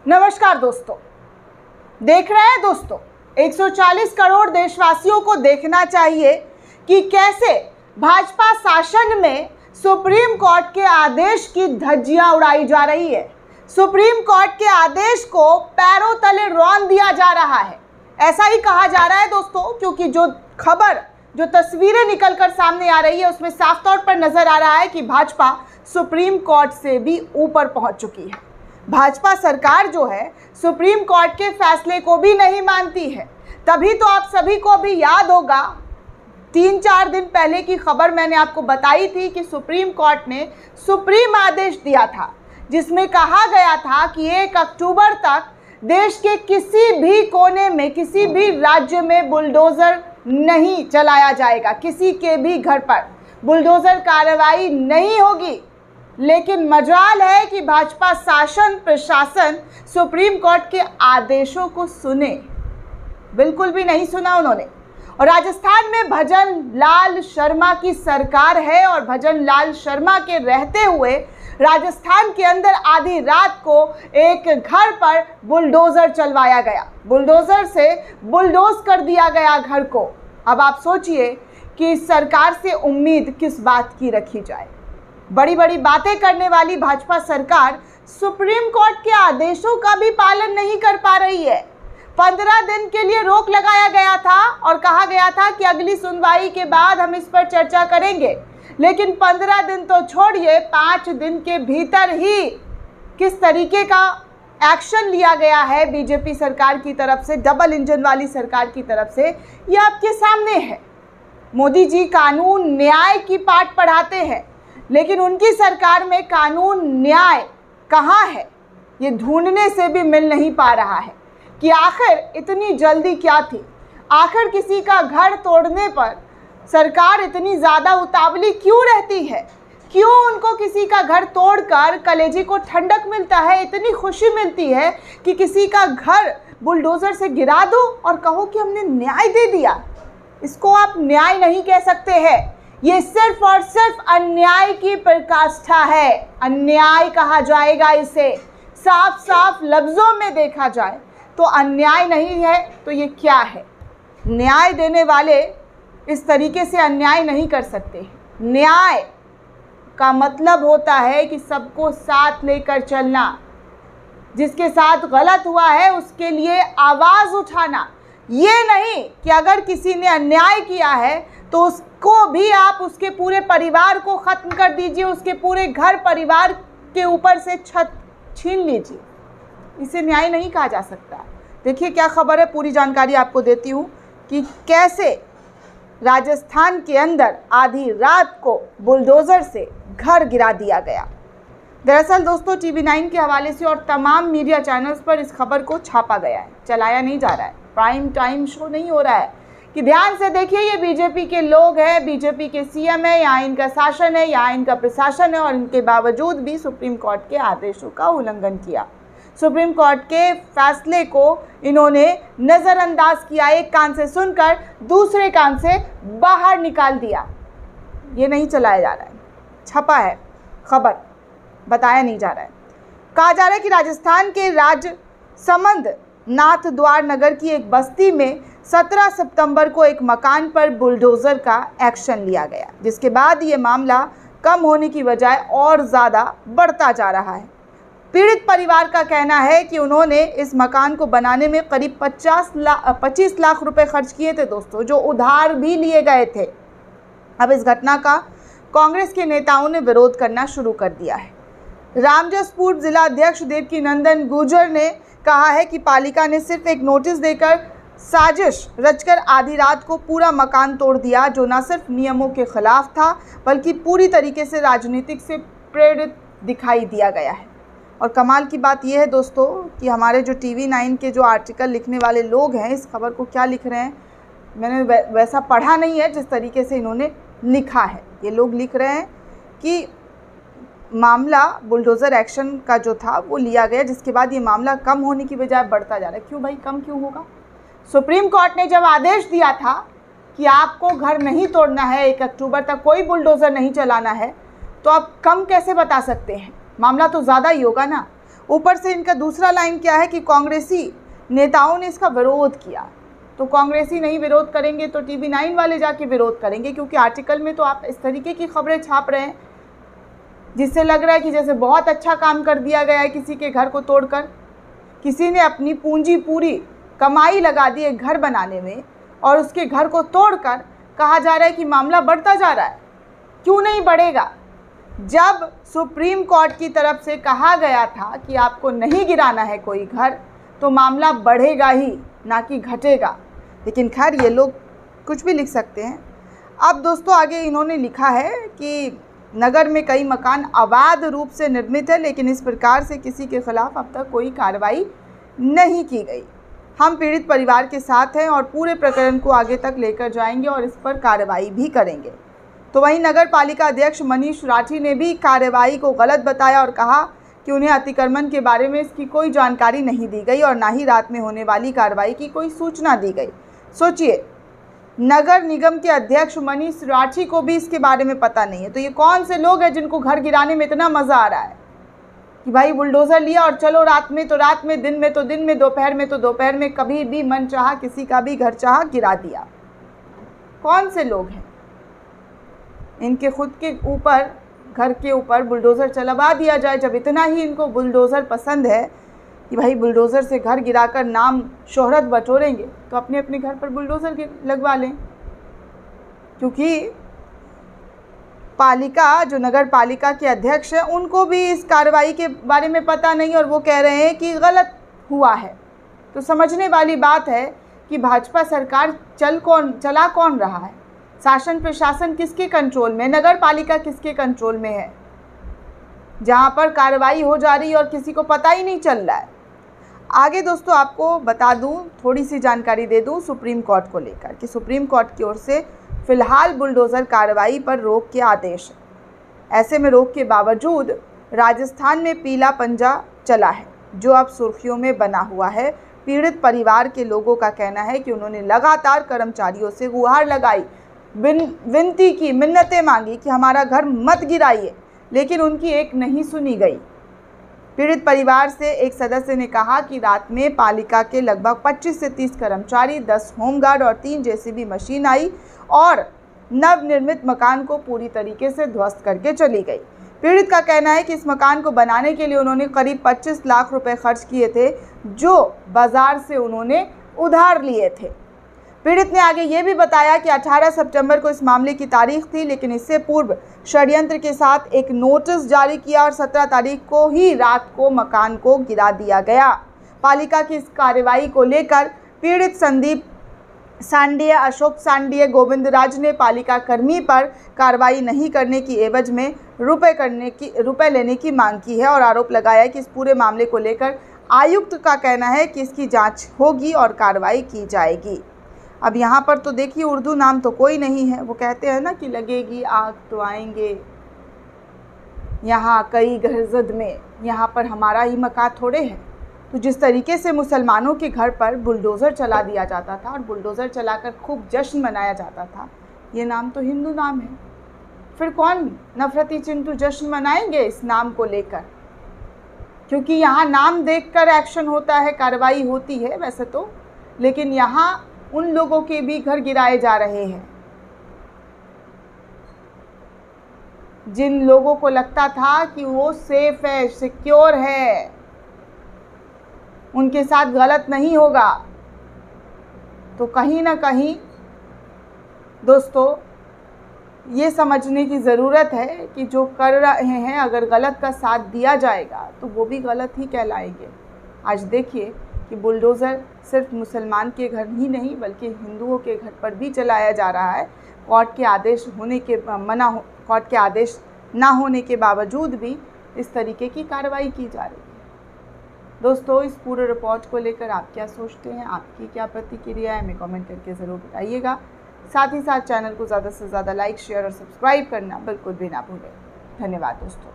नमस्कार दोस्तों, देख रहे हैं दोस्तों 140 करोड़ देशवासियों को देखना चाहिए कि कैसे भाजपा शासन में सुप्रीम कोर्ट के आदेश की धज्जियां उड़ाई जा रही है। सुप्रीम कोर्ट के आदेश को पैरों तले रौंद दिया जा रहा है, ऐसा ही कहा जा रहा है दोस्तों, क्योंकि जो तस्वीरें निकलकर सामने आ रही है उसमें साफ तौर पर नजर आ रहा है कि भाजपा सुप्रीम कोर्ट से भी ऊपर पहुंच चुकी है। भाजपा सरकार जो है सुप्रीम कोर्ट के फैसले को भी नहीं मानती है। तभी तो आप सभी को भी याद होगा 3-4 दिन पहले की खबर मैंने आपको बताई थी कि सुप्रीम कोर्ट ने सुप्रीम आदेश दिया था, जिसमें कहा गया था कि 1 अक्टूबर तक देश के किसी भी कोने में, किसी भी राज्य में बुलडोज़र नहीं चलाया जाएगा, किसी के भी घर पर बुलडोज़र कार्रवाई नहीं होगी। लेकिन मजाल है कि भाजपा शासन प्रशासन सुप्रीम कोर्ट के आदेशों को सुने, बिल्कुल भी नहीं सुना उन्होंने। और राजस्थान में भजन लाल शर्मा की सरकार है और भजन लाल शर्मा के रहते हुए राजस्थान के अंदर आधी रात को एक घर पर बुलडोज़र चलवाया गया, बुलडोज़र से बुलडोज कर दिया गया घर को। अब आप सोचिए कि इस सरकार से उम्मीद किस बात की रखी जाए। बड़ी बड़ी बातें करने वाली भाजपा सरकार सुप्रीम कोर्ट के आदेशों का भी पालन नहीं कर पा रही है। 15 दिन के लिए रोक लगाया गया था और कहा गया था कि अगली सुनवाई के बाद हम इस पर चर्चा करेंगे, लेकिन 15 दिन तो छोड़िए, 5 दिन के भीतर ही किस तरीके का एक्शन लिया गया है बीजेपी सरकार की तरफ से, डबल इंजन वाली सरकार की तरफ से, ये आपके सामने है। मोदी जी कानून न्याय की पाठ पढ़ाते हैं, लेकिन उनकी सरकार में कानून न्याय कहाँ है, ये ढूंढने से भी मिल नहीं पा रहा है कि आखिर इतनी जल्दी क्या थी। आखिर किसी का घर तोड़ने पर सरकार इतनी ज़्यादा उतावली क्यों रहती है? क्यों उनको किसी का घर तोड़कर कलेजे को ठंडक मिलता है, इतनी खुशी मिलती है कि किसी का घर बुलडोज़र से गिरा दो और कहो कि हमने न्याय दे दिया? इसको आप न्याय नहीं कह सकते हैं, ये सिर्फ और सिर्फ अन्याय की पराकाष्ठा है। अन्याय कहा जाएगा इसे, साफ साफ लफ्ज़ों में देखा जाए तो अन्याय नहीं है तो ये क्या है? न्याय देने वाले इस तरीके से अन्याय नहीं कर सकते। न्याय का मतलब होता है कि सबको साथ लेकर चलना, जिसके साथ गलत हुआ है उसके लिए आवाज़ उठाना। ये नहीं कि अगर किसी ने अन्याय किया है तो उसको भी आप उसके पूरे परिवार को ख़त्म कर दीजिए, उसके पूरे घर परिवार के ऊपर से छत छीन लीजिए। इसे न्याय नहीं कहा जा सकता। देखिए क्या खबर है, पूरी जानकारी आपको देती हूँ कि कैसे राजस्थान के अंदर आधी रात को बुलडोज़र से घर गिरा दिया गया। दरअसल दोस्तों TV9 के हवाले से और तमाम मीडिया चैनल्स पर इस खबर को छापा गया है, चलाया नहीं जा रहा है, प्राइम टाइम शो नहीं हो रहा है कि ध्यान से देखिए ये बीजेपी के लोग हैं, बीजेपी के सीएम है, यहाँ इनका शासन है, यहाँ इनका प्रशासन है, और इनके बावजूद भी सुप्रीम कोर्ट के आदेशों का उल्लंघन किया। सुप्रीम कोर्ट के फैसले को इन्होंने नज़रअंदाज किया, एक कान से सुनकर दूसरे कान से बाहर निकाल दिया। ये नहीं चलाया जा रहा है, छपा है खबर, बताया नहीं जा रहा है। कहा जा रहा है कि राजस्थान के राजसमंद नाथद्वार नगर की एक बस्ती में 17 सितंबर को एक मकान पर बुलडोज़र का एक्शन लिया गया, जिसके बाद ये मामला कम होने की बजाय और ज़्यादा बढ़ता जा रहा है। पीड़ित परिवार का कहना है कि उन्होंने इस मकान को बनाने में करीब 25 लाख रुपए खर्च किए थे दोस्तों, जो उधार भी लिए गए थे। अब इस घटना का कांग्रेस के नेताओं ने विरोध करना शुरू कर दिया है। रामजसपुर जिला अध्यक्ष देवकी नंदन गुर्जर ने कहा है कि पालिका ने सिर्फ एक नोटिस देकर साजिश रचकर आधी रात को पूरा मकान तोड़ दिया, जो न सिर्फ नियमों के खिलाफ था बल्कि पूरी तरीके से राजनीतिक से प्रेरित दिखाई दिया गया है। और कमाल की बात यह है दोस्तों कि हमारे जो TV9 के जो आर्टिकल लिखने वाले लोग हैं, इस खबर को क्या लिख रहे हैं मैंने वैसा पढ़ा नहीं है जिस तरीके से इन्होंने लिखा है। ये लोग लिख रहे हैं कि मामला बुलडोज़र एक्शन का जो था वो लिया गया, जिसके बाद ये मामला कम होने की बजाय बढ़ता जा रहा है। क्यों भाई, कम क्यों होगा? सुप्रीम कोर्ट ने जब आदेश दिया था कि आपको घर नहीं तोड़ना है, 1 अक्टूबर तक कोई बुलडोज़र नहीं चलाना है, तो आप कम कैसे बता सकते हैं? मामला तो ज़्यादा ही होगा ना। ऊपर से इनका दूसरा लाइन क्या है कि कांग्रेसी नेताओं ने इसका विरोध किया। तो कांग्रेसी नहीं विरोध करेंगे तो टीवी 9 वाले जाके विरोध करेंगे, क्योंकि आर्टिकल में तो आप इस तरीके की खबरें छाप रहे हैं जिससे लग रहा है कि जैसे बहुत अच्छा काम कर दिया गया है किसी के घर को तोड़कर। किसी ने अपनी पूंजी पूरी कमाई लगा दी एक घर बनाने में और उसके घर को तोड़कर कहा जा रहा है कि मामला बढ़ता जा रहा है। क्यों नहीं बढ़ेगा? जब सुप्रीम कोर्ट की तरफ से कहा गया था कि आपको नहीं गिराना है कोई घर, तो मामला बढ़ेगा ही, ना कि घटेगा। लेकिन खैर ये लोग कुछ भी लिख सकते हैं। अब दोस्तों आगे इन्होंने लिखा है कि नगर में कई मकान अवैध रूप से निर्मित है, लेकिन इस प्रकार से किसी के खिलाफ अब तक कोई कार्रवाई नहीं की गई। हम पीड़ित परिवार के साथ हैं और पूरे प्रकरण को आगे तक लेकर जाएंगे और इस पर कार्रवाई भी करेंगे। तो वहीं नगर पालिका अध्यक्ष मनीष राठी ने भी कार्रवाई को गलत बताया और कहा कि उन्हें अतिक्रमण के बारे में इसकी कोई जानकारी नहीं दी गई और ना ही रात में होने वाली कार्रवाई की कोई सूचना दी गई। सोचिए, नगर निगम के अध्यक्ष मनीष राठी को भी इसके बारे में पता नहीं है। तो ये कौन से लोग हैं जिनको घर गिराने में इतना मज़ा आ रहा है कि भाई बुलडोज़र लिया और चलो रात में तो रात में, दिन में तो दिन में, दोपहर में तो दोपहर में, कभी भी मन चाहा किसी का भी घर चाहा गिरा दिया। कौन से लोग हैं? इनके खुद के ऊपर, घर के ऊपर बुलडोज़र चलवा दिया जाए। जब इतना ही इनको बुलडोज़र पसंद है कि भाई बुलडोज़र से घर गिराकर नाम शोहरत बटोरेंगे, तो अपने अपने घर पर बुलडोज़र लगवा लें। क्योंकि पालिका, जो नगर पालिका के अध्यक्ष हैं, उनको भी इस कार्रवाई के बारे में पता नहीं और वो कह रहे हैं कि गलत हुआ है। तो समझने वाली बात है कि भाजपा सरकार चला कौन रहा है? शासन प्रशासन किसके कंट्रोल में, नगर पालिका किसके कंट्रोल में है, जहां पर कार्रवाई हो जा रही है और किसी को पता ही नहीं चल रहा है। आगे दोस्तों आपको बता दूं, थोड़ी सी जानकारी दे दूं सुप्रीम कोर्ट को लेकर कि सुप्रीम कोर्ट की ओर से फिलहाल बुलडोज़र कार्रवाई पर रोक के आदेश है। ऐसे में रोक के बावजूद राजस्थान में पीला पंजा चला है, जो अब सुर्खियों में बना हुआ है। पीड़ित परिवार के लोगों का कहना है कि उन्होंने लगातार कर्मचारियों से गुहार लगाई, विनती की, मिन्नतें मांगी कि हमारा घर मत गिराइए, लेकिन उनकी एक नहीं सुनी गई। पीड़ित परिवार से एक सदस्य ने कहा कि रात में पालिका के लगभग 25 से 30 कर्मचारी, 10 होमगार्ड और 3 जेसीबी मशीन आई और नवनिर्मित मकान को पूरी तरीके से ध्वस्त करके चली गई। पीड़ित का कहना है कि इस मकान को बनाने के लिए उन्होंने करीब 25 लाख रुपए खर्च किए थे, जो बाजार से उन्होंने उधार लिए थे। पीड़ित ने आगे ये भी बताया कि 18 सितंबर को इस मामले की तारीख थी, लेकिन इससे पूर्व षड्यंत्र के साथ एक नोटिस जारी किया और 17 तारीख को ही रात को मकान को गिरा दिया गया। पालिका की इस कार्रवाई को लेकर पीड़ित संदीप सांडिये, अशोक सांडिये, गोविंद राज ने पालिका कर्मी पर कार्रवाई नहीं करने की एवज में रुपए लेने की मांग की है और आरोप लगाया है कि इस पूरे मामले को लेकर आयुक्त का कहना है कि इसकी जांच होगी और कार्रवाई की जाएगी। अब यहाँ पर तो देखिए, उर्दू नाम तो कोई नहीं है। वो कहते हैं ना कि लगेगी आग तो आएंगे, यहाँ कई गरजद में, यहाँ पर हमारा ही मकान थोड़े है। तो जिस तरीके से मुसलमानों के घर पर बुलडोज़र चला दिया जाता था और बुलडोज़र चलाकर खूब जश्न मनाया जाता था, ये नाम तो हिंदू नाम है। फिर कौन नफरती चिंटू जश्न मनाएंगे इस नाम को लेकर? क्योंकि यहाँ नाम देखकर एक्शन होता है, कार्रवाई होती है वैसे तो, लेकिन यहाँ उन लोगों के भी घर गिराए जा रहे हैं जिन लोगों को लगता था कि वो सेफ है, सिक्योर है, उनके साथ गलत नहीं होगा। तो कहीं ना कहीं दोस्तों ये समझने की ज़रूरत है कि जो कर रहे हैं, अगर गलत का साथ दिया जाएगा तो वो भी गलत ही कहलाएंगे। आज देखिए कि बुलडोज़र सिर्फ मुसलमान के घर ही नहीं बल्कि हिंदुओं के घर पर भी चलाया जा रहा है। कोर्ट के आदेश ना होने के बावजूद भी इस तरीके की कार्रवाई की जा रही है। दोस्तों, इस पूरे रिपोर्ट को लेकर आप क्या सोचते हैं, आपकी क्या प्रतिक्रिया है, हमें कमेंट करके ज़रूर बताइएगा। साथ ही साथ चैनल को ज़्यादा से ज़्यादा लाइक, शेयर और सब्सक्राइब करना बिल्कुल भी ना भूलें। धन्यवाद दोस्तों।